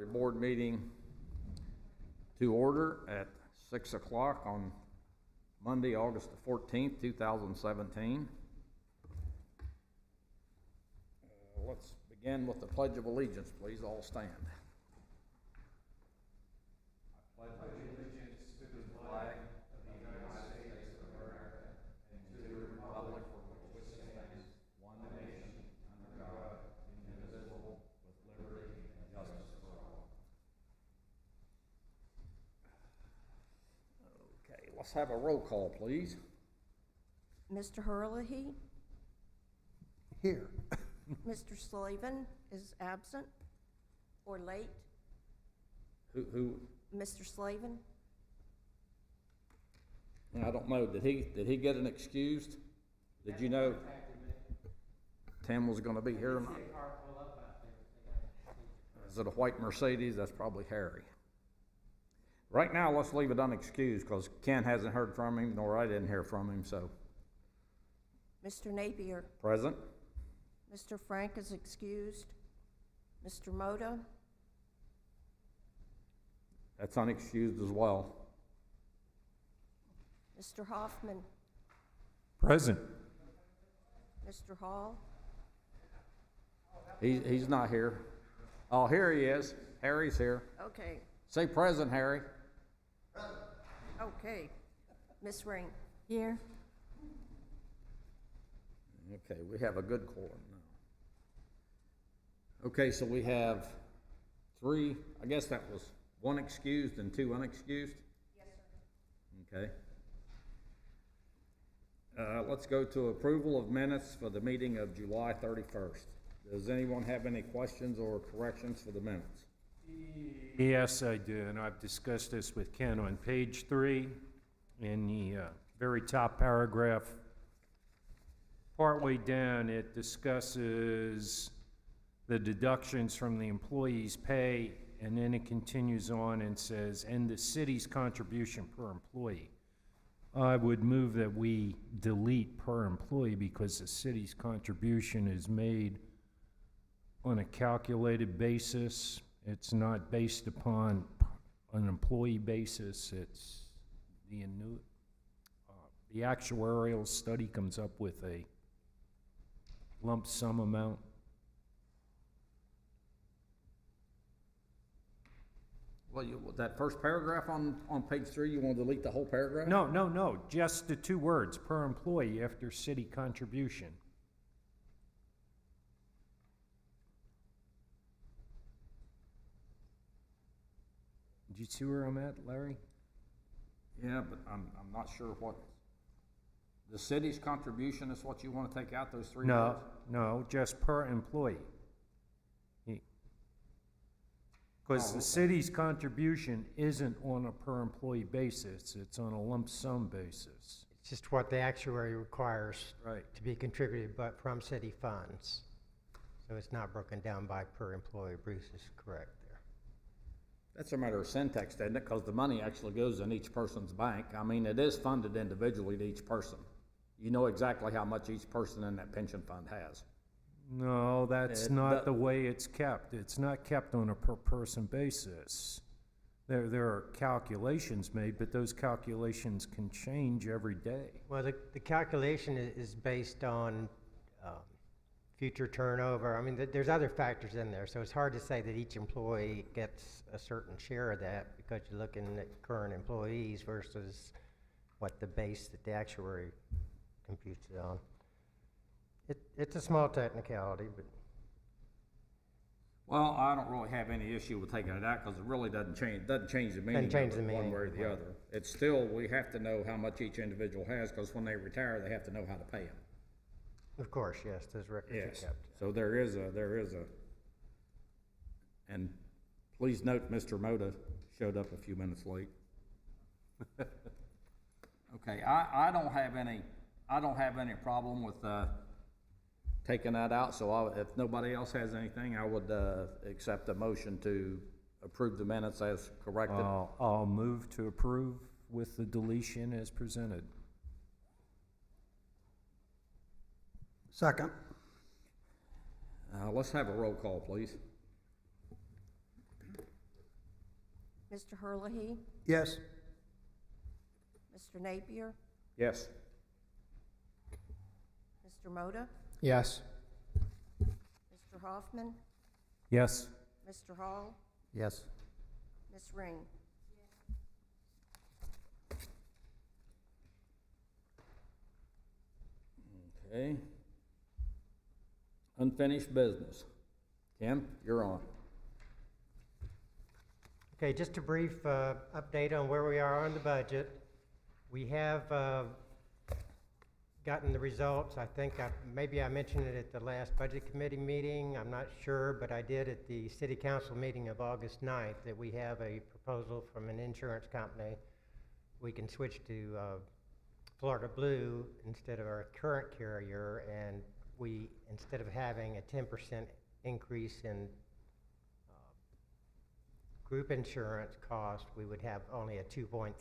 the board meeting to order at 6 o'clock on Monday, August the 14th, 2017. Let's begin with the Pledge of Allegiance, please. All stand. I pledge allegiance to the flag of the United States of America and to the republic for which it stands, one nation, under God, indivisible, with liberty and justice for all. Okay, let's have a roll call, please. Mr. Herlihy? Here. Mr. Slavin is absent or late? Who? Mr. Slavin? I don't know. Did he get an excused? Did you know Tim was going to be here or not? Is it a white Mercedes? That's probably Harry. Right now, let's leave it unexcused because Ken hasn't heard from him, nor I didn't hear from him, so. Mr. Napier? Present. Mr. Frank is excused. Mr. Moda? That's unexcused as well. Mr. Hoffman? Present. Mr. Hall? He's not here. Oh, here he is. Harry's here. Okay, Say present, Harry. okay. Miss Ring? Here. Okay, we have a good quorum now. Okay, so we have three, I guess that was one excused and two unexcused? Yes, sir. Okay. Let's go to approval of minutes for the meeting of July 31st. Does anyone have any questions or corrections for the minutes? Yes, I do, and I've discussed this with Ken. On page 3, in the very top paragraph, partway down, it discusses the deductions from the employee's pay, and then it continues on and says, and the city's contribution per employee. I would move that we delete per employee because the city's contribution is made on a calculated basis. It's not based upon an employee basis. It's the actuarial study comes up with a lump sum amount. Well, that first paragraph on page 3, you want to delete the whole paragraph? No, just the two words, per employee after city contribution. Did you see where I'm at, Larry? Yeah, but I'm not sure what, the city's contribution is what you want to take out, those three words? No, just per employee. Because the city's contribution isn't on a per employee basis, it's on a lump sum basis. It's just what the actuary requires Right. to be contributed, but from city funds. So it's not broken down by per employee. Bruce is correct there. That's a matter of syntax, isn't it? Because the money actually goes in each person's bank. I mean, it is funded individually to each person. You know exactly how much each person in that pension fund has. No, that's not the way it's kept. It's not kept on a per person basis. There are calculations made, but those calculations can change every day. Well, the calculation is based on future turnover. I mean, there's other factors in there, so it's hard to say that each employee gets a certain share of that because you're looking at current employees versus what the base that the actuary computes it on. It's a small technicality, but. Well, I don't really have any issue with taking it out because it really doesn't change the meaning of it one way or the other. It's still, we have to know how much each individual has because when they retire, they have to know how to pay them. Of course, yes, those records are kept. So there is a, and please note Mr. Moda showed up a few minutes late. Okay, I don't have any problem with taking that out, so if nobody else has anything, I would accept a motion to approve the minutes as corrected. I'll move to approve with the deletion as presented. Second. Let's have a roll call, please. Mr. Herlihy, Yes. Mr. Napier, Yes. Mr. Moda, Yes. Mr. Hoffman, Yes. Mr. Hall, Yes. Ms. Ring. Okay. Unfinished business. Kim, you're on. Okay, just a brief update on where we are on the budget. We have gotten the results. I think maybe I mentioned it at the last budget committee meeting. I'm not sure, but I did at the city council meeting of August 9th that we have a proposal from an insurance company. We can switch to Florida Blue instead of our current carrier, and we, instead of having a 10% increase in group insurance cost, we would have only a 2.3%.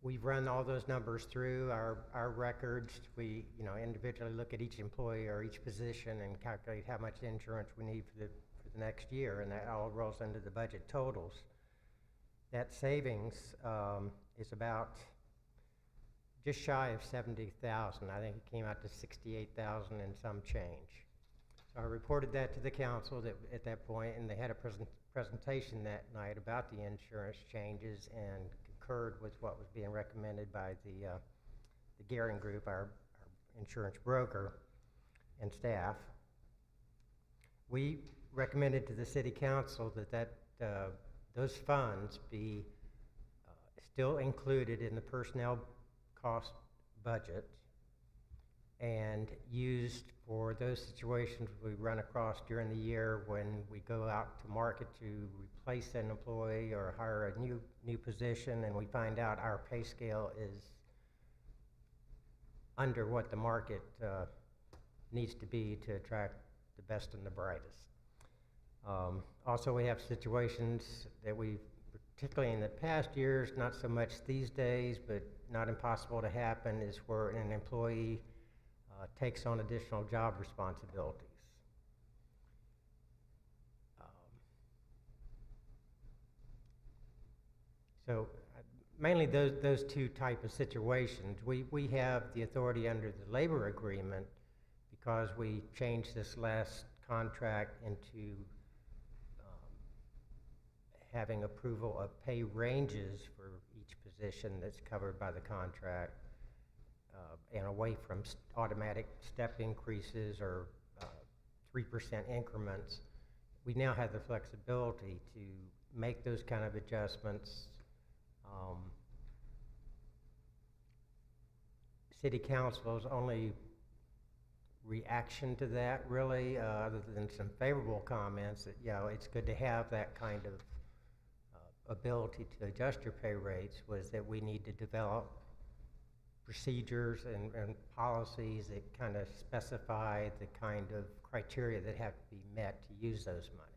We've run all those numbers through our records. We, individually look at each employee or each position and calculate how much insurance we need for the next year, and that all rolls into the budget totals. That savings is about just shy of 70,000. I think it came out to 68,000 and some change. So I reported that to the council at that point, and they had a presentation that night about the insurance changes and concurred with what was being recommended by the Gearing Group, our insurance broker, and staff. We recommended to the city council that those funds be still included in the personnel cost budget and used for those situations we run across during the year when we go out to market to replace an employee or hire a new position, and we find out our pay scale is under what the market needs to be to attract the best and the brightest. Also, we have situations that we, particularly in the past years, not so much these days, but not impossible to happen, is where an employee takes on additional job responsibilities. So mainly those two type of situations. We have the authority under the labor agreement because we changed this last contract into having approval of pay ranges for each position that's covered by the contract, and away from automatic step increases or 3% increments. We now have the flexibility to make those kind of adjustments. City Council's only reaction to that, really, other than some favorable comments, that it's good to have that kind of ability to adjust your pay rates, was that we need to develop procedures and policies that kind of specify the kind of criteria that have to be met to use those monies.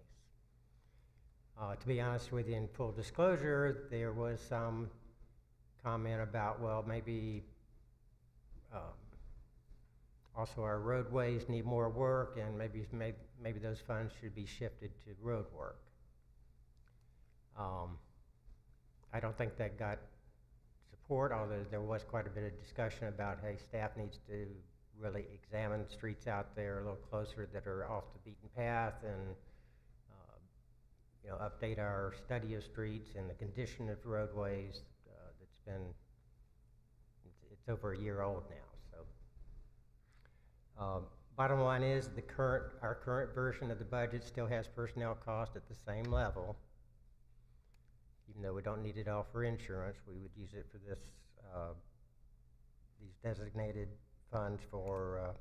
To be honest with you, in full disclosure, there was some comment about, well, maybe also our roadways need more work, and maybe those funds should be shifted to road work. I don't think that got support, although there was quite a bit of discussion about, hey, staff needs to really examine streets out there a little closer that are off the beaten path, and update our study of streets and the condition of roadways. It's over a year old now. So bottom line is our current version of the budget still has personnel cost at the same level. Even though we don't need it all for insurance, we would use it for these designated funds for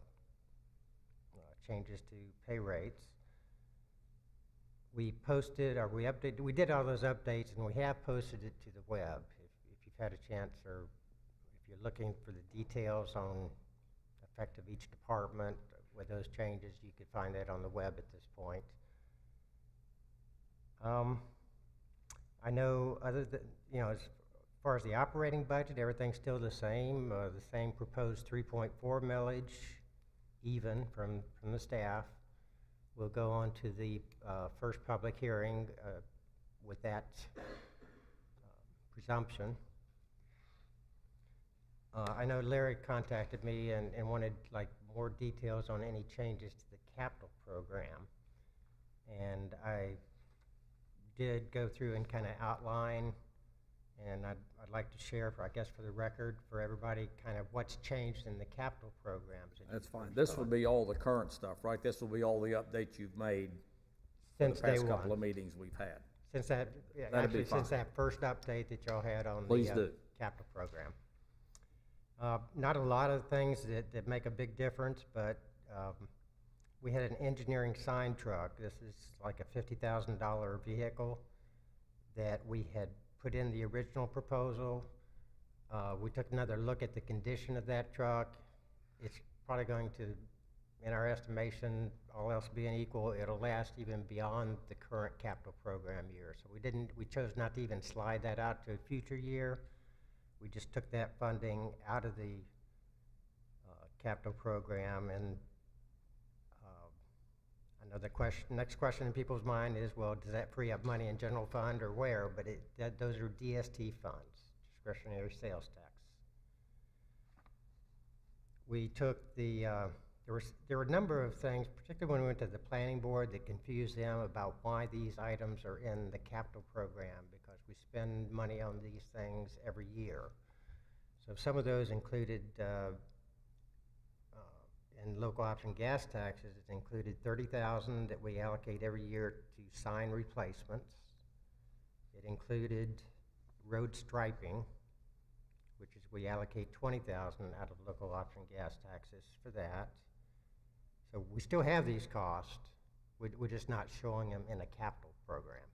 changes to pay rates. We did all those updates, and we have posted it to the web. If you've had a chance, or if you're looking for the details on effect of each department with those changes, you could find that on the web at this point. I know as far as the operating budget, everything's still the same proposed 3.4 millage, even from the staff. We'll go on to the first public hearing with that presumption, I know Larry contacted me and wanted like more details on any changes to the capital program. And I did go through and kind of outline, and I'd like to share, for, I guess, for the record, for everybody, kind of what's changed in the capital programs. that That's you fine. first This saw. will be all the current stuff, right? This will be all the updates you've made for Since the day past couple one. of meetings we've had. Since that, yeah, That'd be actually, since fine. that first update that y'all had on Please the do. capital program. Not a lot of things that make a big difference, but we had an engineering sign truck. This is like a $50,000 vehicle that we had put in the original proposal. We took another look at the condition of that truck. It's probably going to, in our estimation, all else being equal, it'll last even beyond the current capital program year. So we chose not to even slide that out to a future year. We just took that funding out of the capital program, and I know the next question in people's mind is, well, does that free up money in general fund or where? But those are DST funds, discretionary sales tax. We took the, there were a number of things, particularly when we went to the planning board, that confused them about why these items are in the capital program, because we spend money on these things every year. So some of those included, in local option gas taxes, it included $30,000 that we allocate every year to sign replacements. It included road striping, which is we allocate $20,000 out of local option gas taxes for that. So we still have these costs. We're just not showing them in a capital program.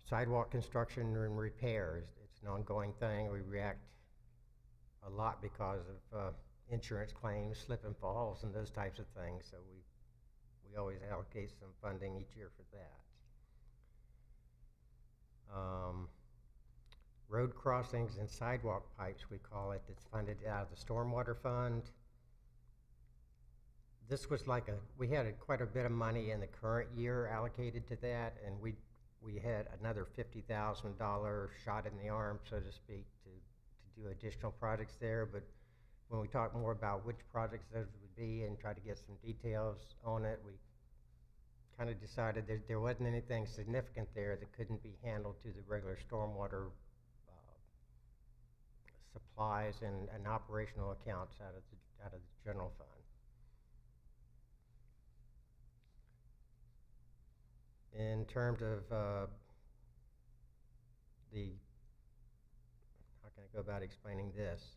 Sidewalk construction and repairs, it's an ongoing thing. We react a lot because of insurance claims, slip and falls, and those types of things. So we always allocate some funding each year for that. Road crossings and sidewalk pipes, we call it, that's funded out of the stormwater fund. This was like we had quite a bit of money in the current year allocated to that, and we had another $50,000 shot in the arm, so to speak, to do additional projects there. But when we talk more about which projects those would be and try to get some details on it, we kind of decided that there wasn't anything significant there that couldn't be handled through the regular stormwater supplies and operational accounts out of the general fund. In terms of how can I go about explaining this?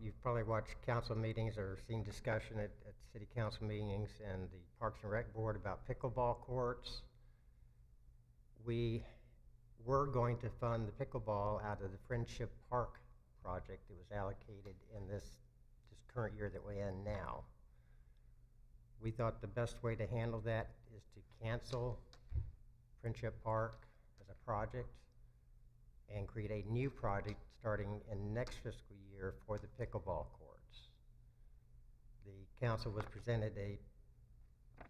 You've probably watched council meetings or seen discussion at city council meetings and the Parks and Rec Board about pickleball courts. We were going to fund the pickleball out of the Friendship Park project that was allocated in this current year that we're in now. We thought the best way to handle that is to cancel Friendship Park as a project and create a new project starting in next fiscal year for the pickleball courts. The council was presented a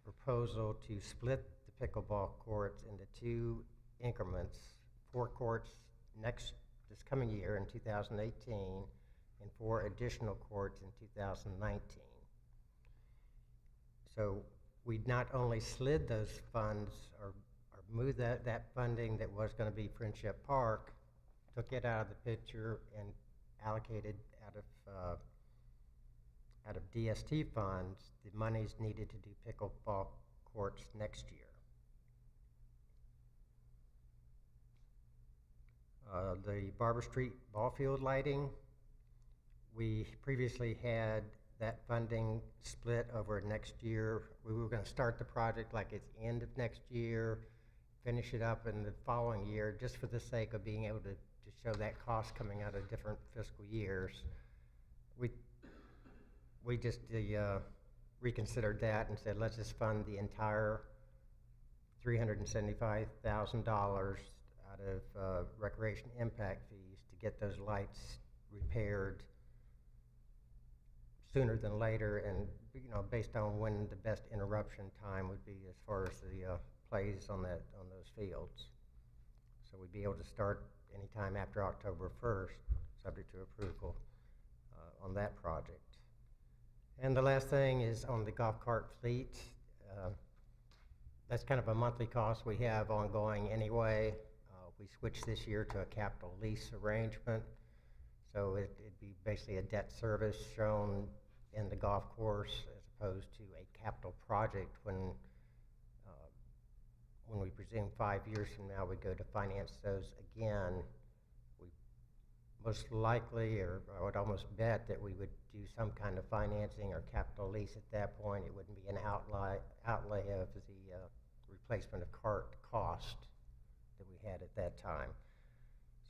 proposal to split the pickleball courts into 2 increments, 4 courts this coming year in 2018, and 4 additional courts in 2019. So we not only slid those funds or moved that funding that was going to be Friendship Park, took it out of the picture and allocated out of DST funds the monies needed to do pickleball courts next year. The Barber Street ball field lighting, we previously had that funding split over next year. We were going to start the project like at the end of next year, finish it up in the following year, just for the sake of being able to show that cost coming out of different fiscal years. We just reconsidered that and said, let's just fund the entire $375,000 out of recreation impact fees to get those lights repaired sooner than later, and based on when the best interruption time would be as far as the plays on those fields. So we'd be able to start anytime after October 1st, subject to approval on that project. And the last thing is on the golf cart fleet. That's kind of a monthly cost we have ongoing anyway. We switched this year to a capital lease arrangement. So it'd be basically a debt service shown in the golf course as opposed to a capital project when we presume 5 years from now we go to finance those again. We most likely, or I would almost bet that we would do some kind of financing or capital lease at that point. It wouldn't be an outlay of the replacement of cart cost that we had at that time.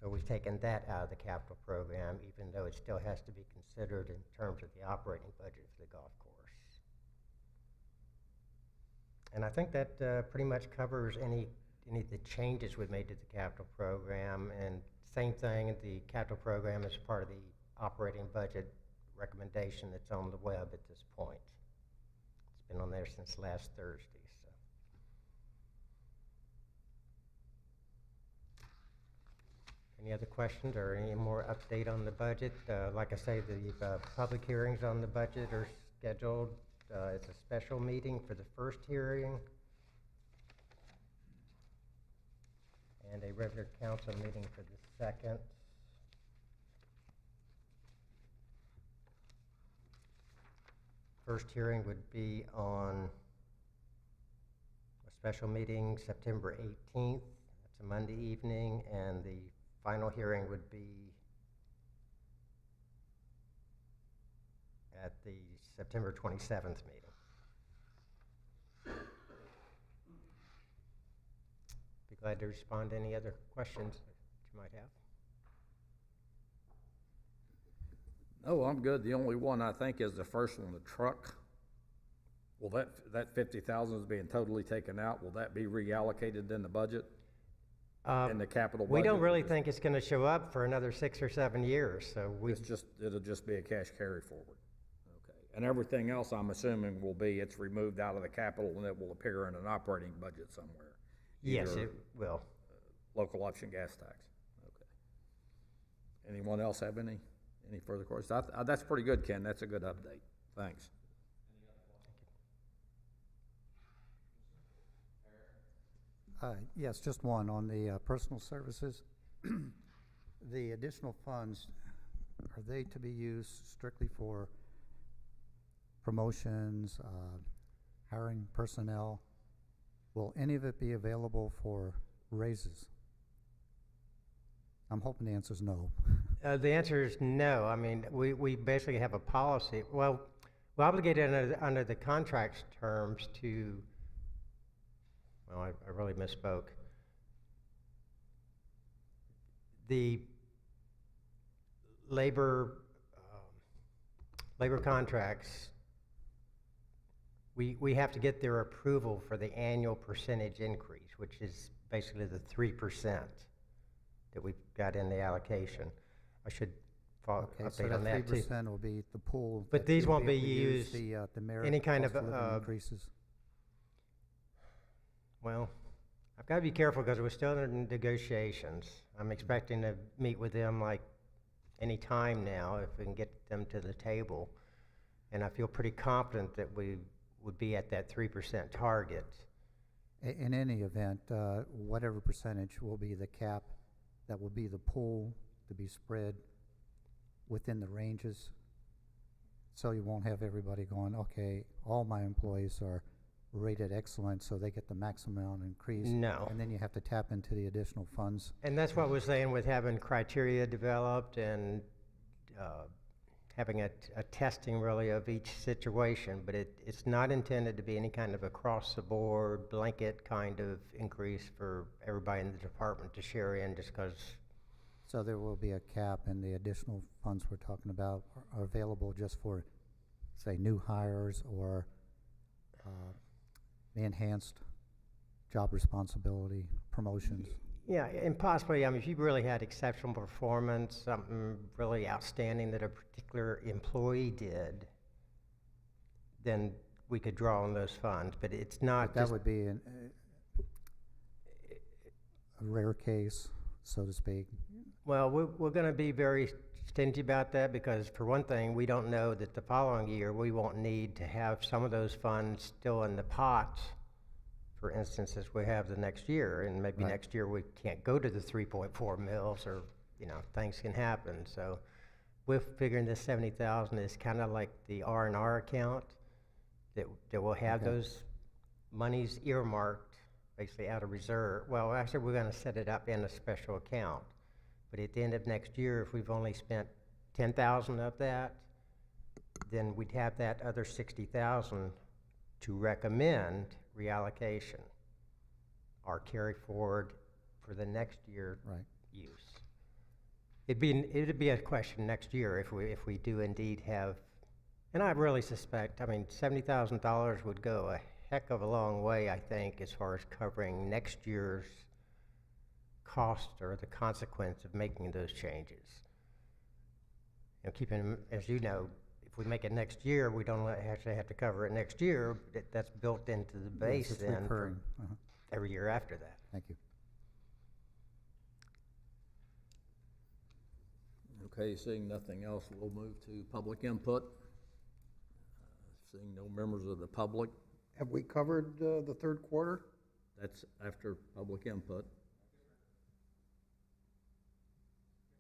So we've taken that out of the capital program, even though it still has to be considered in terms of the operating budget for the golf course. And I think that pretty much covers any of the changes we've made to the capital program. And same thing, the capital program is part of the operating budget recommendation that's on the web at this point. It's been on there since last Thursday. Any other questions or any more update on the budget? Like I say, the public hearings on the budget are scheduled. It's a special meeting for the first hearing and a regular council meeting for the second. First hearing would be on a special meeting September 18th. That's a Monday evening, and the final hearing would be at the September 27th meeting. Be glad to respond to any other questions that you might have. No, I'm good. The only one I think is the first one, the truck. Will that 50,000 is being totally taken out? Will that be reallocated in the budget? In the capital budget? We don't really think it's going to show up for another 6 or 7 years, so It'll just be a cash carry forward. Okay. And everything else, I'm assuming, it's removed out of the capital and it will appear in an operating budget somewhere. Yes, Either, it will. Local option gas tax. Okay. Anyone else have any further questions? That's pretty good, Ken. That's a good update. Thanks. Yes, just one on the personal services. The additional funds, are they to be used strictly for promotions, hiring personnel? Will any of it be available for raises? I'm hoping the answer is no. The answer is no. I mean, we basically have a policy. Well, we're obligated under the contract terms to, well, I really misspoke. The labor contracts, we have to get their approval for the annual percentage increase, which is basically the 3% that we've got in the allocation. I should update on that too. So that 3% will be the pool. But that these you'll won't be able to use used the merit any kind of, cost living increases. Well, I've got to be careful because we're still in negotiations. I'm expecting to meet with them like any time now if we can get them to the table. And I feel pretty confident that we would be at that 3% target. In any event, whatever percentage will be the cap, that will be the pool to be spread within the ranges. So you won't have everybody going, okay, all my employees are rated excellent, so they get the maximum amount increase. No. And then you have to tap into the additional funds. And that's what we're saying with having criteria developed and having a testing really of each situation, but it's not intended to be any kind of across-the-board blanket kind of increase for everybody in the department to share in just because. So there will be a cap, and the additional funds we're talking about are available just for, say, new hires or enhanced job responsibility, promotions. Yeah, and possibly, I mean, if you really had exceptional performance, something really outstanding that a particular employee did, then we could draw on those funds, but it's not But that would be rare case, so to speak. Well, we're gonna be very stingy about that because for one thing, we don't know that the following year, we won't need to have some of those funds still in the pot, for instance, as we have the next year, and maybe Right. next year we can't go to the 3.4 mils or, things can happen, so we're figuring this 70,000 is kinda like the R&R account that will have Okay. those monies earmarked, basically out of reserve. Well, actually, we're gonna set it up in a special account. But at the end of next year, if we've only spent 10,000 of that, then we'd have that other 60,000 to recommend reallocation or carry forward for the next year Right. use. It'd be a question next year if we do indeed have, and I really suspect, $70,000 would go a heck of a long way, I think, as far as covering next year's cost or the consequence of making those changes. Keeping, as you know, if we make it next year, we don't actually have to cover it next year, but that's built into the base Yes, it's then for recurring. Uh-huh. every year after that. Thank you. Okay, seeing nothing else, we'll move to public input. Seeing no members of the public, Have we covered the third quarter? that's after public input.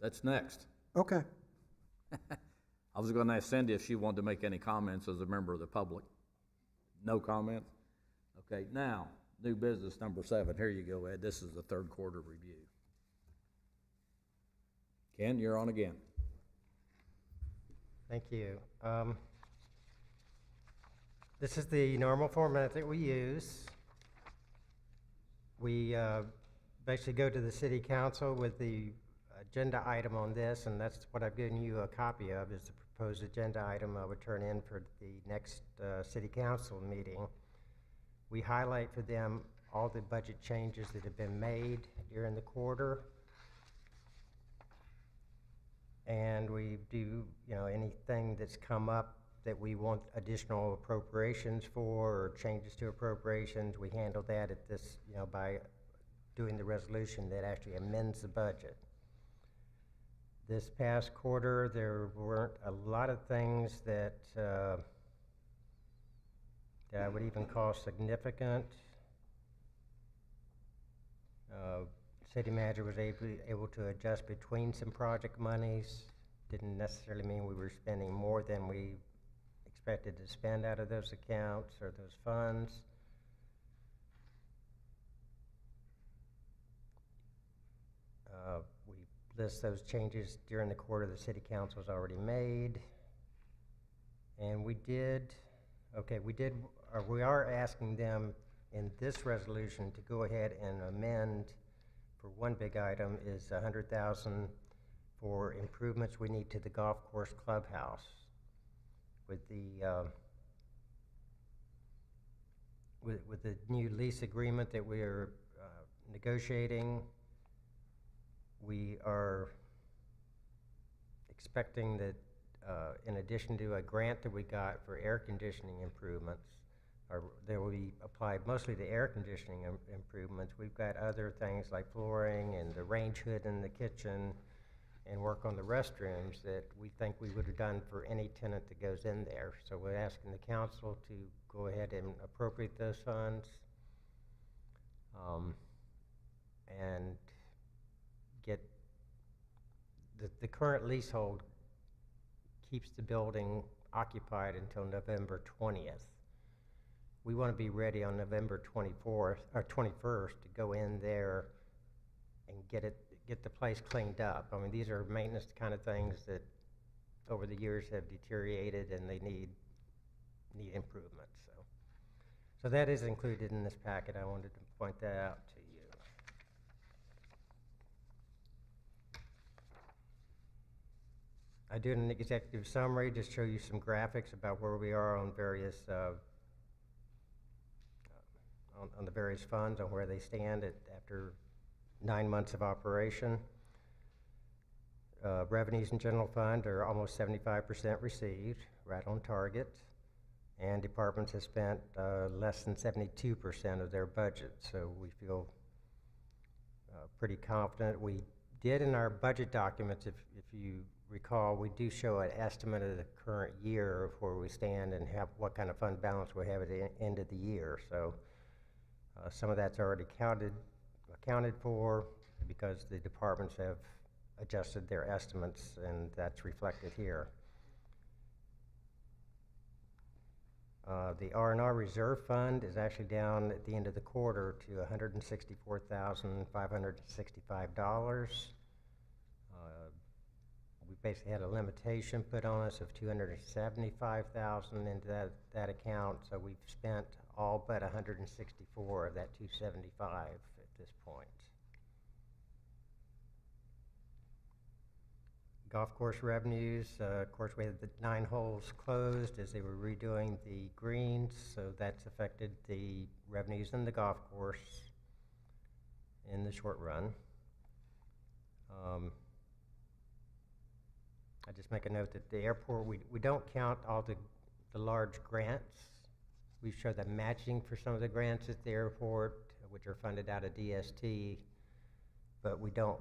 That's next. Okay. I was gonna ask Cindy if she wanted to make any comments as a member of the public. No comments? Okay, now, new business number 7. Here you go, Ed. This is the third quarter review. Ken, you're on again. Thank you. This is the normal format that we use. We basically go to the city council with the agenda item on this, and that's what I've given you a copy of, is the proposed agenda item I would turn in for the next city council meeting. We highlight for them all the budget changes that have been made during the quarter. And we do, anything that's come up that we want additional appropriations for, or changes to appropriations, we handle that at this, by doing the resolution that actually amends the budget. This past quarter, there weren't a lot of things that I would even call significant. City manager was able to adjust between some project monies. Didn't necessarily mean we were spending more than we expected to spend out of those accounts or those funds. We list those changes during the quarter the city council's already made. And we are asking them in this resolution to go ahead and amend. For one big item is 100,000 for improvements we need to the golf course clubhouse. With the with the new lease agreement that we are negotiating, we are expecting that in addition to a grant that we got for air conditioning improvements, there will be applied mostly to air conditioning improvements. We've got other things like flooring and the range hood in the kitchen and work on the restrooms that we think we would have done for any tenant that goes in there. So we're asking the council to go ahead and appropriate those funds and get the current leasehold keeps the building occupied until November 20th. We want to be ready on November 24th or 21st to go in there and get the place cleaned up. These are maintenance kind of things that over the years have deteriorated and they need improvement. So that is included in this packet. I wanted to point that out to you. I did an executive summary, just show you some graphics about where we are on various on the various funds, on where they stand after 9 months of operation. Revenues in general fund are almost 75% received, right on target, and departments have spent less than 72% of their budget, so we feel pretty confident. We did in our budget documents, if you recall, we do show an estimate of the current year of where we stand and have what kind of fund balance we have at the end of the year. So some of that's already accounted for because the departments have adjusted their estimates, and that's reflected here. The R&R reserve fund is actually down at the end of the quarter to $164,565. We basically had a limitation put on us of $275,000 into that account, so we've spent all but 164 of that 275 at this point. Golf course revenues, of course, we had the 9 holes closed as they were redoing the greens, so that's affected the revenues in the golf course in the short run. I just make a note that the airport, we don't count all the large grants. We show the matching for some of the grants at the airport, which are funded out of DST, but we don't,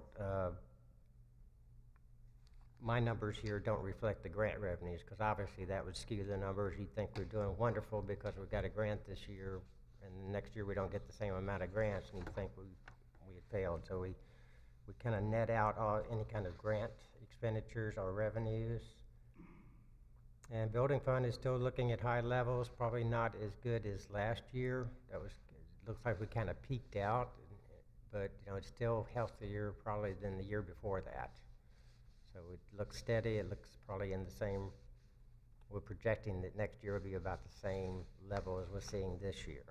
my numbers here don't reflect the grant revenues, because obviously that would skew the numbers. You'd think we're doing wonderful because we got a grant this year, and next year we don't get the same amount of grants, and you'd think we had failed. So we kind of net out any kind of grant expenditures or revenues. And building fund is still looking at high levels, probably not as good as last year. It looks like we kind of peaked out, but it's still healthier probably than the year before that. So it looks steady. It looks probably in the same, we're projecting that next year will be about the same level as we're seeing this year.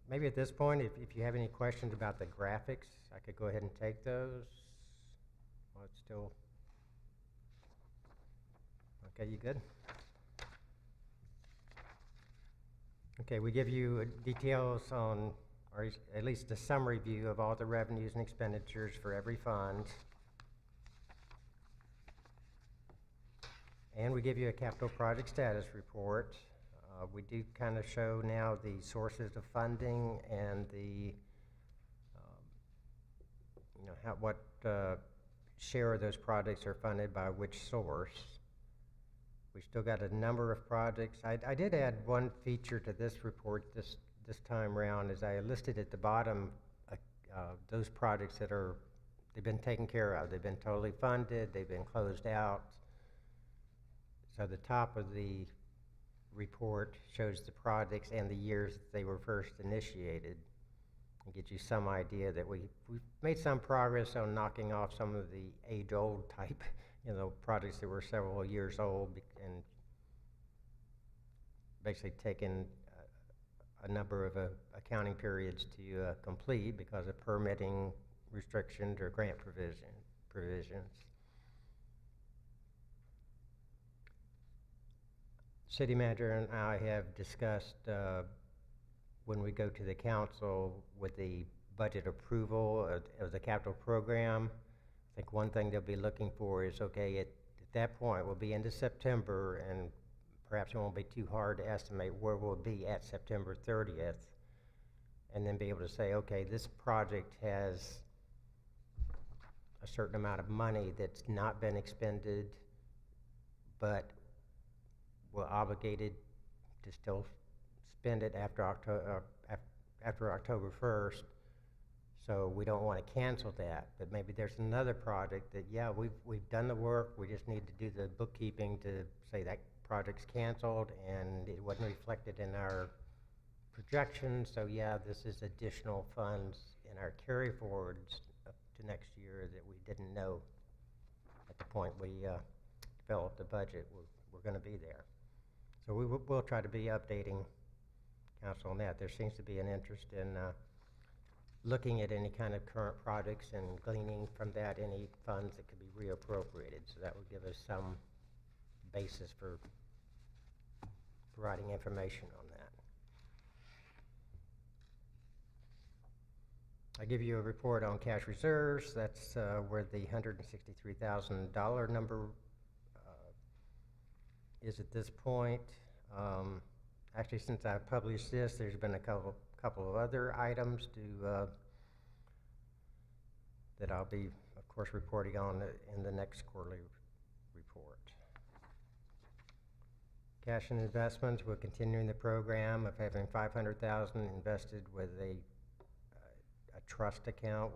Maybe at this point, if you have any questions about the graphics, I could go ahead and take those. Well, it's still, okay, you good? Okay, we give you details on, or at least a summary view of all the revenues and expenditures for every fund. And we give you a capital project status report. We do kind of show now the sources of funding and the, what share of those projects are funded by which source. We still got a number of projects. I did add one feature to this report this time around, is I listed at the bottom those projects that they've been taken care of. They've been totally funded. They've been closed out. So the top of the report shows the projects and the years that they were first initiated, and get you some idea that we've made some progress on knocking off some of the age-old type, projects that were several years old, and basically taken a number of accounting periods to complete because of permitting restrictions or grant provisions. City manager and I have discussed when we go to the council with the budget approval of the capital program. I think one thing they'll be looking for is, okay, at that point, we'll be into September, and perhaps it won't be too hard to estimate where we'll be at September 30th, and then be able to say, okay, this project has a certain amount of money that's not been expended, but we're obligated to still spend it after October 1st. So we don't want to cancel that, but maybe there's another project that, yeah, we've done the work, we just need to do the bookkeeping to say that project's canceled and it wasn't reflected in our projections, so yeah, this is additional funds in our carry forwards up to next year that we didn't know at the point we developed the budget we're going to be there. So we'll try to be updating council on that. There seems to be an interest in looking at any kind of current projects and gleaning from that any funds that could be reappropriated. So that would give us some basis for providing information on that. I give you a report on cash reserves. That's where the $163,000 number is at this point. Actually, since I published this, there's been a couple of other items that I'll be, of course, reporting on in the next quarterly report. Cash and investments, we're continuing the program of having $500,000 invested with a trust account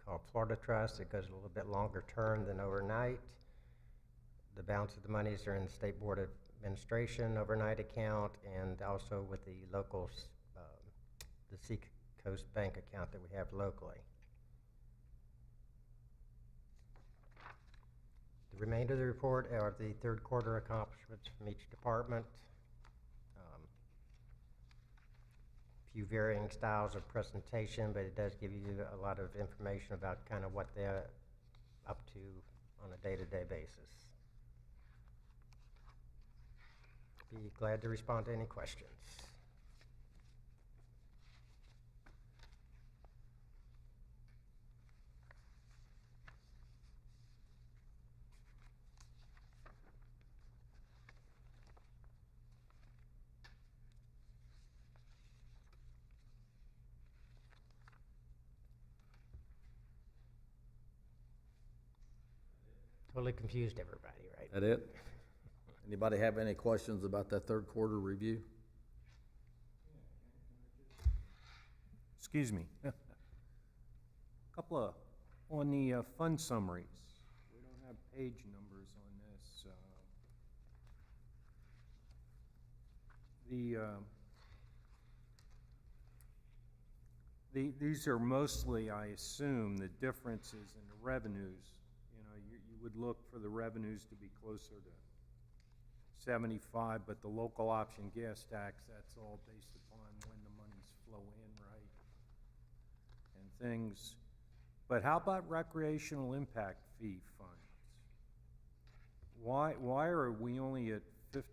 called Florida Trust. It goes a little bit longer term than overnight. The balance of the monies are in the State Board of Administration overnight account, and also with the local, the Seacoast Bank account that we have locally. The remainder of the report are the third quarter accomplishments from each department. Few varying styles of presentation, but it does give you a lot of information about kind of what they're up to on a day-to-day basis. Be glad to respond to any questions. Totally confused everybody, right? That it? Anybody have any questions about that third quarter review? Excuse me. Couple of, on the fund summaries, we don't have page numbers on this. These are mostly, I assume, the differences in the revenues. You know, you would look for the revenues to be closer to 75, but the local option gas tax, that's all based upon when the monies flow in, right? And things, but how about recreational impact fee funds? Why are we only at 54%?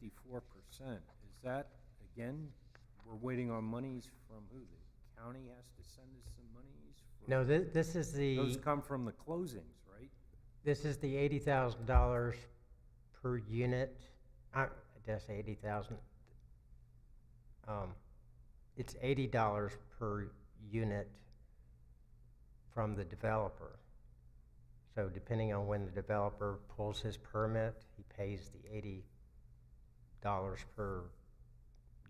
Is that, again, we're waiting on monies from who? The county has to send us some monies? No, this is the... Those come from the closings, right? This is the $80,000 per unit. Did I say 80,000? It's $80 per unit from the developer. So depending on when the developer pulls his permit, he pays the $80 per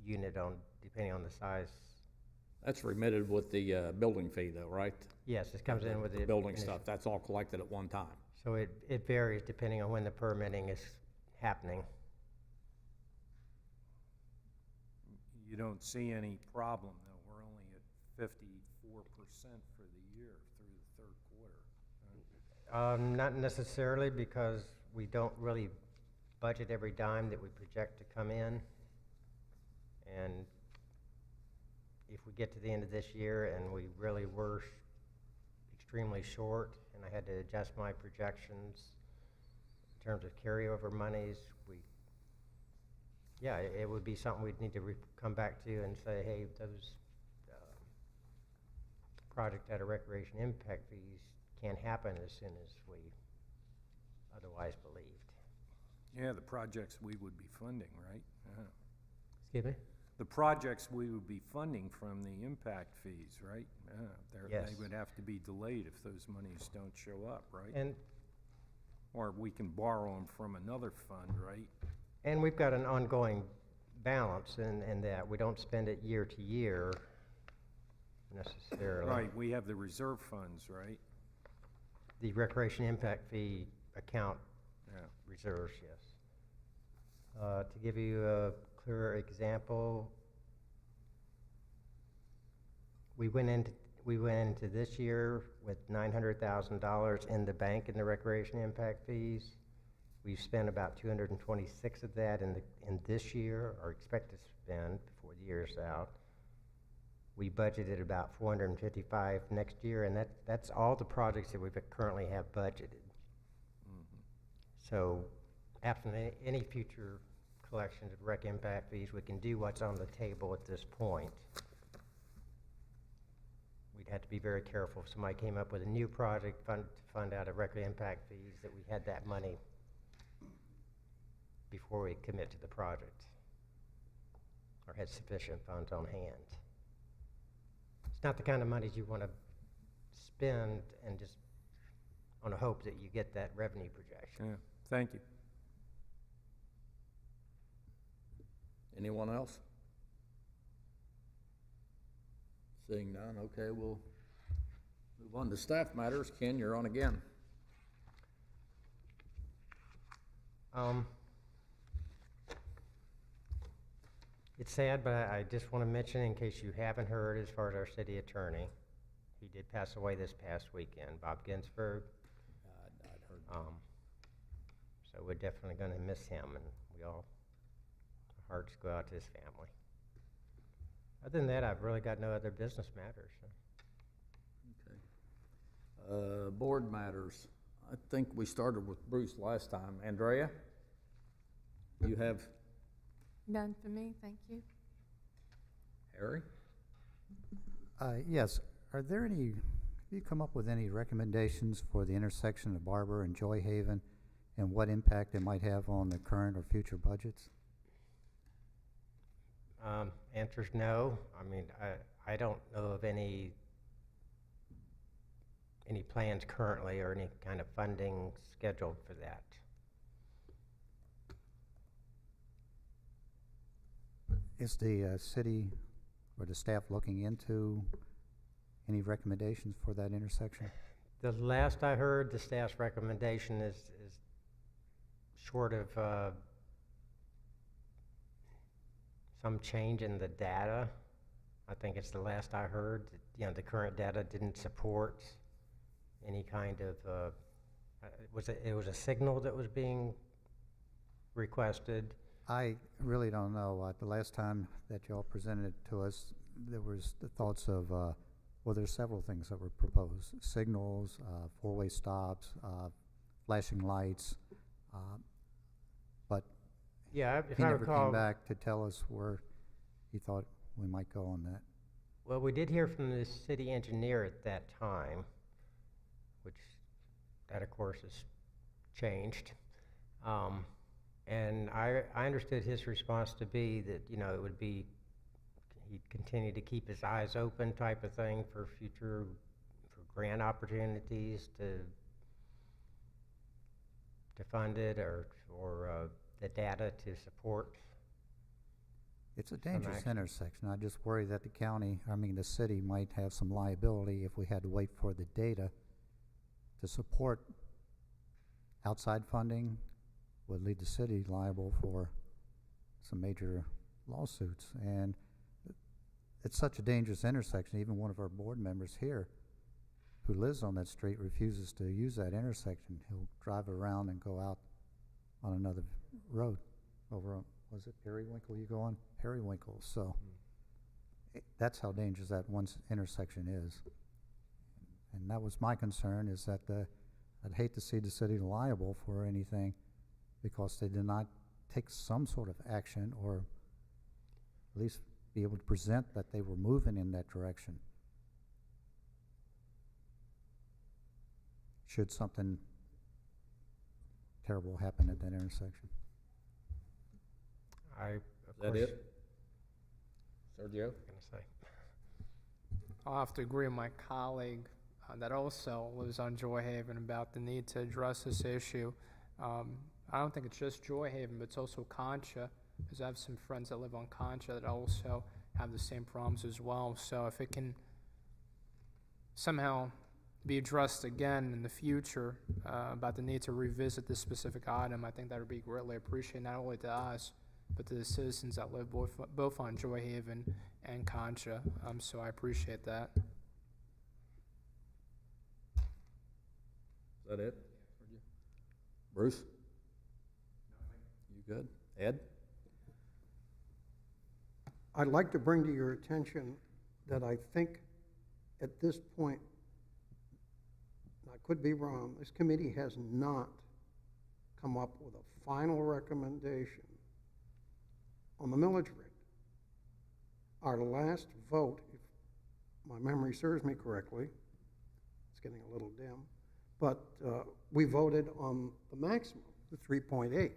unit depending on the size. That's remitted with the building fee though, right? Yes, this comes in with the building initial. stuff, that's all collected at one time. So it varies depending on when the permitting is happening. You don't see any problem, though. We're only at 54% for the year through the third quarter. Not necessarily, because we don't really budget every dime that we project to come in. And if we get to the end of this year and we really were extremely short, and I had to adjust my projections in terms of carryover monies, yeah, it would be something we'd need to come back to and say, hey, those project out of recreation impact fees can't happen as soon as we otherwise believed. Yeah, the projects we would be funding, right? Excuse me? The projects we would be funding from the impact fees, right? Yes. They would have to be delayed if those monies don't show up, right? And Or we can borrow them from another fund, right? we've got an ongoing balance in that we don't spend it year to year necessarily. Right, we have the reserve funds, right? The recreation impact fee account Yeah. reserves, yes. To give you a clearer example, we went into this year with $900,000 in the bank in the recreation impact fees. We've spent about 226 of that in this year, or expect to spend before the year's out. We budgeted about 455 next year, and that's all the projects that we currently have budgeted. Mm-hmm. So, absent any future collections of rec impact fees, we can do what's on the table at this point. We'd have to be very careful if somebody came up with a new project to fund out of rec impact fees, that we had that money before we commit to the project. had sufficient funds on hand. It's not the kind of money you want to spend and just on a hope that you get that revenue projection. Yeah, thank you. Anyone else? Seeing none, okay, we'll move on to staff matters. Ken, you're on again. It's sad, but I just want to mention, in case you haven't heard, as far as our city attorney, he did pass away this past weekend, Bob Ginsberg. I'd heard. So we're definitely going to miss him, and our hearts go out to his family. Other than that, I've really got no other business matters. So. Okay. Board matters. I think we started with Bruce last time. Andrea, you have None for me, thank you. Harry? Yes, are there any, have you come up with any recommendations for the intersection of Barber and Joy Haven and what impact it might have on the current or future budgets? Answer's no. I mean, I don't know of any plans currently or any kind of funding scheduled for that. Is the city or the staff looking into any recommendations for that intersection? The last I heard, the staff's recommendation is short of some change in the data. I think it's the last I heard. The current data didn't support any kind of it was a signal that was being requested. I really don't know. The last time that y'all presented it to us, there was the thoughts of, well, there's several things that were proposed. Signals, four-way stops, flashing lights, but Yeah, if he I never recall, came back to tell us where he thought we might go on that. well, we did hear from the city engineer at that time, which that, of course, has changed. And I understood his response to be that, it would be, he'd continue to keep his eyes open type of thing for grant opportunities to fund it or the data to support. It's a dangerous action. intersection. I just worry that the city might have some liability if we had to wait for the data to support outside funding. Would lead the city liable for some major lawsuits. And it's such a dangerous intersection. Even one of our board members here who lives on that street refuses to use that intersection. He'll drive around and go out on another road over on, was it Periwinkle you go on? Periwinkle. So that's how dangerous that one intersection is. And that was my concern, is that I'd hate to see the city liable for anything because they did not take some sort of action or at least be able to present that they were moving in that direction. Should something terrible happen at that intersection. Is that it? Sergio? Gonna say. I'll have to agree with my colleague that also lives on Joy Haven about the need to address this issue. I don't think it's just Joy Haven, but it's also Concha, because I have some friends that live on Concha that also have the same problems as well. So if it can somehow be addressed again in the future about the need to revisit this specific item, I think that would be greatly appreciated, not only to us, but to the citizens that live both on Joy Haven and Concha. So I appreciate that. Is that it? Bruce? You good? Ed? I'd like to bring to your attention that I think at this point, I could be wrong, this committee has not come up with a final recommendation on the millage rate. Our last vote, if my memory serves me correctly, it's getting a little dim, but we voted on the maximum, the 3.8.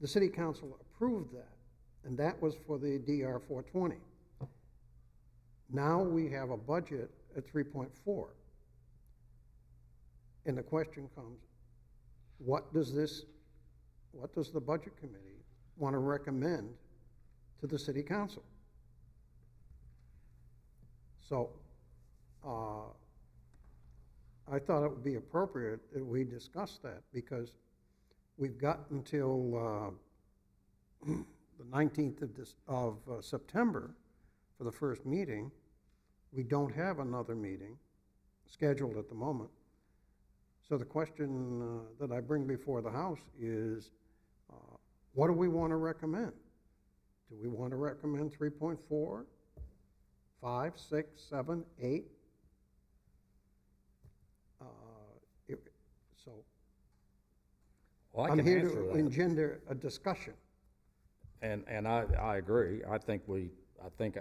The city council approved that, and that was for the DR 420. Now we have a budget at 3.4. And the question comes, what does the budget committee want to recommend to the city council? So, I thought it would be appropriate that we discuss that, because we've got until the 19th of September for the first meeting. We don't have another meeting scheduled at the moment. So the question that I bring before the House is, what do we want to recommend? Do we want to recommend 3.4, 5, 6, 7, 8? So Well, I I'm can here answer to that. engender a discussion. And I agree. I think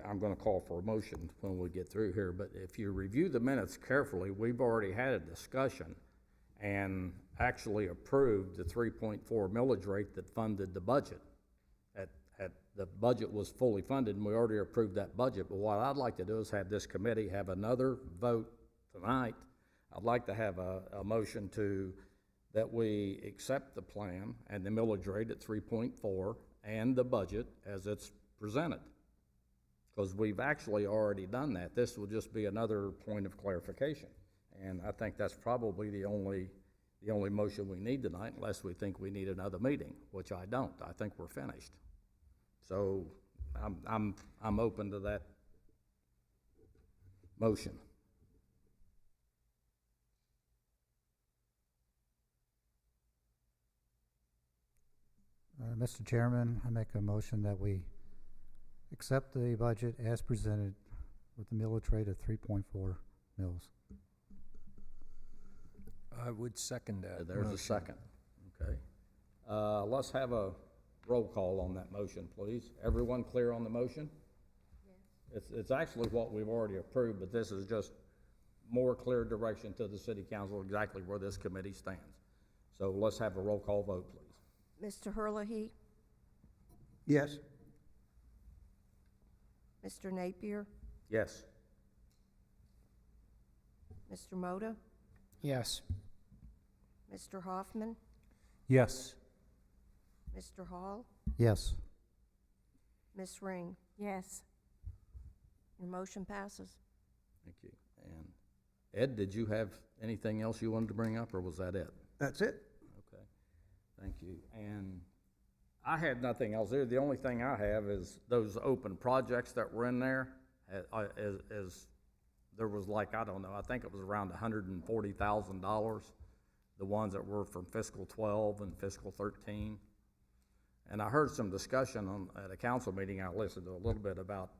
I'm gonna call for a motion when we get through here, but if you review the minutes carefully, we've already had a discussion and actually approved the 3.4 millage rate that funded the budget. The budget was fully funded, and we already approved that budget, but what I'd like to do is have this committee have another vote tonight. I'd like to have a motion that we accept the plan and the millage rate at 3.4 and the budget as it's presented. Because we've actually already done that. This will just be another point of clarification. And I think that's probably the only motion we need tonight, unless we think we need another meeting, which I don't. I think we're finished. So I'm open to that motion. Mr. Chairman, I make a motion that we accept the budget as presented with the millage rate of 3.4 mils. I would second that. There's a second. Okay. Let's have a roll call on that motion, please. Everyone clear on the motion? Yes. It's actually what we've already approved, but this is just more clear direction to the city council exactly where this committee stands. So let's have a roll call vote, please. Mr. Herlihy, Yes? Mr. Napier, Yes. Mr. Moda, Yes. Mr. Hoffman, Yes. Mr. Hall, Yes. Ms. Ring. Yes. Your motion passes. Thank you. And Ed, did you have anything else you wanted to bring up, or was that it? That's it? Okay, thank you. And I had nothing else there. The only thing I have is those open projects that were in there. There was like, I don't know, I think it was around $140,000, the ones that were from fiscal 12 and fiscal 13. And I heard some discussion at a council meeting I listened to a little bit about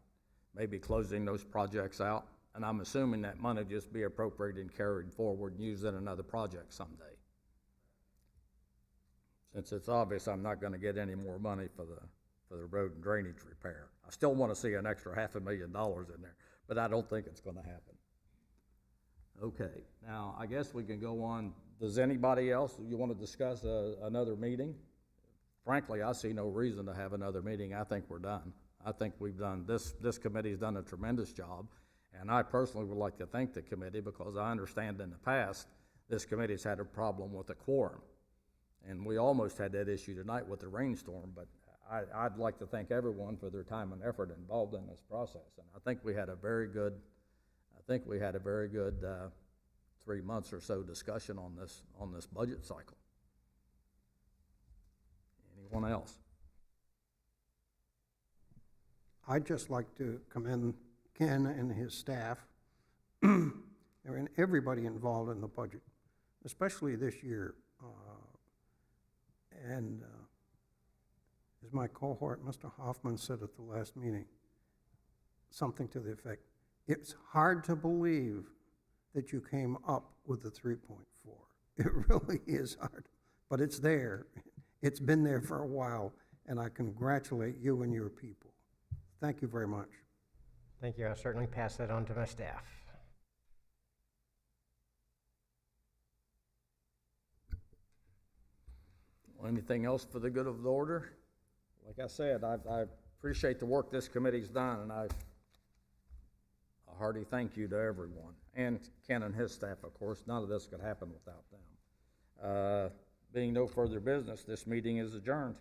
maybe closing those projects out. And I'm assuming that money just be appropriated and carried forward and used in another project someday. Since it's obvious I'm not gonna get any more money for the road and drainage repair. I still wanna see an extra $500,000 in there, but I don't think it's gonna happen. Okay, now I guess we can go on. Does anybody else, you wanna discuss another meeting? Frankly, I see no reason to have another meeting. I think we're done. I think we've done, this committee's done a tremendous job. And I personally would like to thank the committee, because I understand in the past, this committee's had a problem with the quorum. And we almost had that issue tonight with the rainstorm, but I'd like to thank everyone for their time and effort involved in this process. And I think we had a very good 3 months or so discussion on this budget cycle. Anyone else? I'd just like to commend Ken and his staff and everybody involved in the budget, especially this year. And as my cohort, Mr. Hoffman, said at the last meeting, something to the effect, it's hard to believe that you came up with the 3.4. It really is hard, but it's there. It's been there for a while, and I congratulate you and your people. Thank you very much. Thank you. I'll certainly pass that on to my staff. Well, anything else for the good of the order? Like I said, I appreciate the work this committee's done, and a hearty thank you to everyone, and Ken and his staff, of course. None of this could happen without them. Being no further business, this meeting is adjourned.